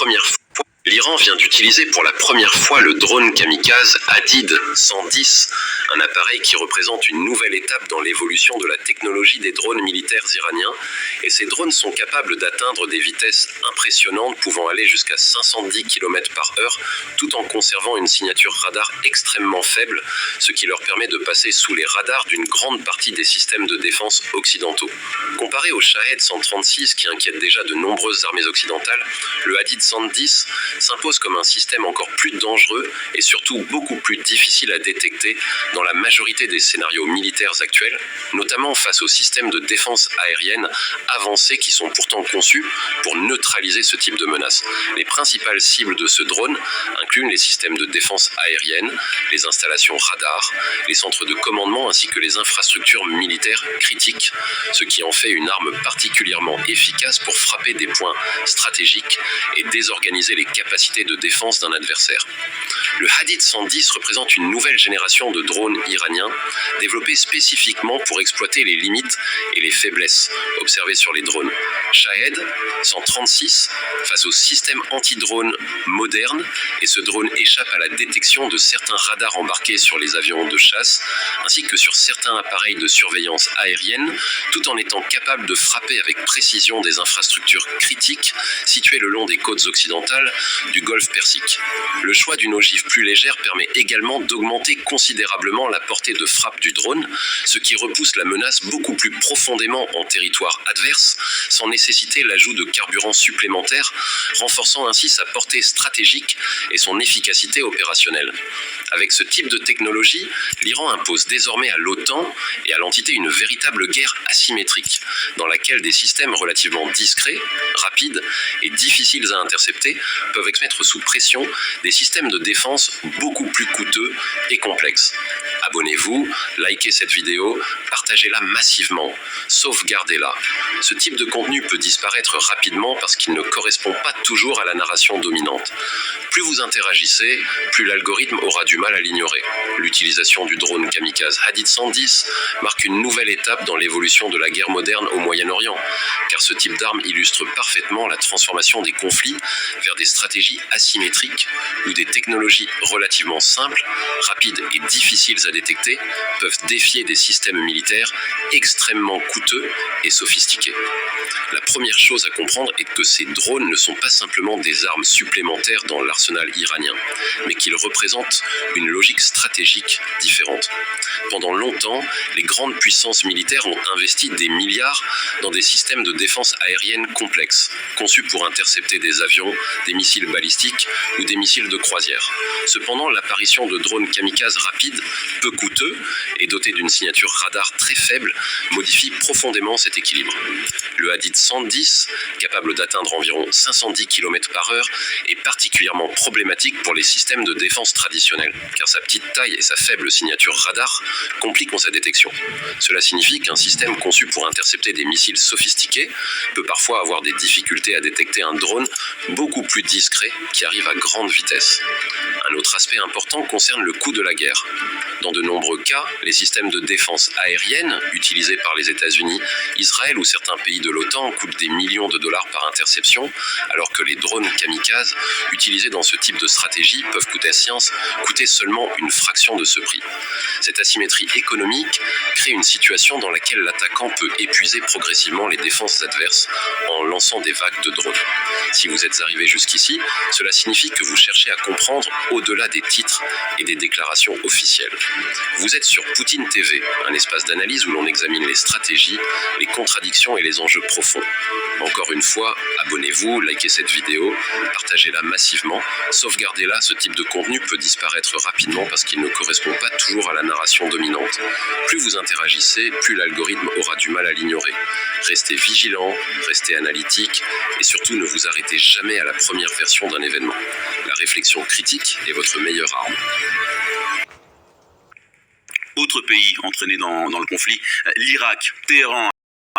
Première fois, l'Iran vient d'utiliser pour la première fois le drone kamikaze Hadid 110, un appareil qui représente une nouvelle étape dans l'évolution de la technologie des drones militaires iraniens. Et ces drones sont capables d'atteindre des vitesses impressionnantes pouvant aller jusqu'à 510 km/h tout en conservant une signature radar extrêmement faible, ce qui leur permet de passer sous les radars d'une grande partie des systèmes de défense occidentaux. Comparé au Shahed 136 qui inquiète déjà de nombreuses armées occidentales, le Hadid 110 s'impose comme un système encore plus dangereux et surtout beaucoup plus difficile à détecter dans la majorité des scénarios militaires actuels, notamment face aux systèmes de défense aérienne avancés qui sont pourtant conçus pour neutraliser ce type de menace. Les principales cibles de ce drone incluent les systèmes de défense aérienne, les installations radars, les centres de commandement ainsi que les infrastructures militaires critiques, ce qui en fait une arme particulièrement efficace pour frapper des points stratégiques et désorganiser les capacités de défense d'un adversaire. Le Hadid 110 représente une nouvelle génération de drones iraniens développés spécifiquement pour exploiter les limites et les faiblesses observées sur les drones. Shahed 136 face au système anti-drone moderne, et ce drone échappe à la détection de certains radars embarqués sur les avions de chasse ainsi que sur certains appareils de surveillance aérienne, tout en étant capable de frapper avec précision des infrastructures critiques situées le long des côtes occidentales du golfe Persique. Le choix d'une ogive plus légère permet également d'augmenter considérablement la portée de frappe du drone, ce qui repousse la menace beaucoup plus profondément en territoire adverse, sans nécessiter l'ajout de carburant supplémentaire, renforçant ainsi sa portée stratégique et son efficacité opérationnelle. Avec ce type de technologie, l'Iran impose désormais à l'OTAN et à l'entité une véritable guerre asymétrique, dans laquelle des systèmes relativement discrets, rapides et difficiles à intercepter peuvent mettre sous pression des systèmes de défense beaucoup plus coûteux et complexes. Abonnez-vous, likez cette vidéo, partagez-la massivement, sauvegardez-la. Ce type de contenu peut disparaître rapidement parce qu'il ne correspond pas toujours à la narration dominante. Plus vous interagissez, plus l'algorithme aura du mal à l'ignorer. L'utilisation du drone kamikaze Hadid 110 marque une nouvelle étape dans l'évolution de la guerre moderne au Moyen-Orient, car ce type d'arme illustre parfaitement la transformation des conflits vers des stratégies asymétriques où des technologies relativement simples, rapides et difficiles à détecter peuvent défier des systèmes militaires extrêmement coûteux et sophistiqués. La première chose à comprendre est que ces drones ne sont pas simplement des armes supplémentaires dans l'arsenal iranien, mais qu'ils représentent une logique stratégique différente. Pendant longtemps, les grandes puissances militaires ont investi des milliards dans des systèmes de défense aérienne complexes, conçus pour intercepter des avions, des missiles balistiques ou des missiles de croisière. Cependant, l'apparition de drones kamikazes rapides, peu coûteux et dotés d'une signature radar très faible, modifie profondément cet équilibre. Le Hadid 110, capable d'atteindre environ 510 km/h, est particulièrement problématique pour les systèmes de défense traditionnels, car sa petite taille et sa faible signature radar compliquent sa détection. Cela signifie qu'un système conçu pour intercepter des missiles sophistiqués peut parfois avoir des difficultés à détecter un drone beaucoup plus discret qui arrive à grande vitesse. Un autre aspect important concerne le coût de la guerre. Dans de nombreux cas, les systèmes de défense aérienne utilisés par les États-Unis, Israël ou certains pays de l'OTAN coûtent des millions de dollars par interception, alors que les drones kamikazes utilisés dans ce type de stratégie peuvent coûter seulement une fraction de ce prix. Cette asymétrie économique crée une situation dans laquelle l'attaquant peut épuiser progressivement les défenses adverses en lançant des vagues de drones. Si vous êtes arrivé jusqu'ici, cela signifie que vous cherchez à comprendre au-delà des titres et des déclarations officielles. Vous êtes sur Poutine TV, un espace d'analyse où l'on examine les stratégies, les contradictions et les enjeux profonds. Encore une fois, abonnez-vous, likez cette vidéo, partagez-la massivement, sauvegardez-la, ce type de contenu peut disparaître rapidement parce qu'il ne correspond pas toujours à la narration dominante. Plus vous interagissez, plus l'algorithme aura du mal à l'ignorer. Restez vigilant, restez analytique et surtout ne vous arrêtez jamais à la première version d'un événement. La réflexion critique est votre meilleure arme. Autre pays entraîné dans le conflit, l'Irak, Téhéran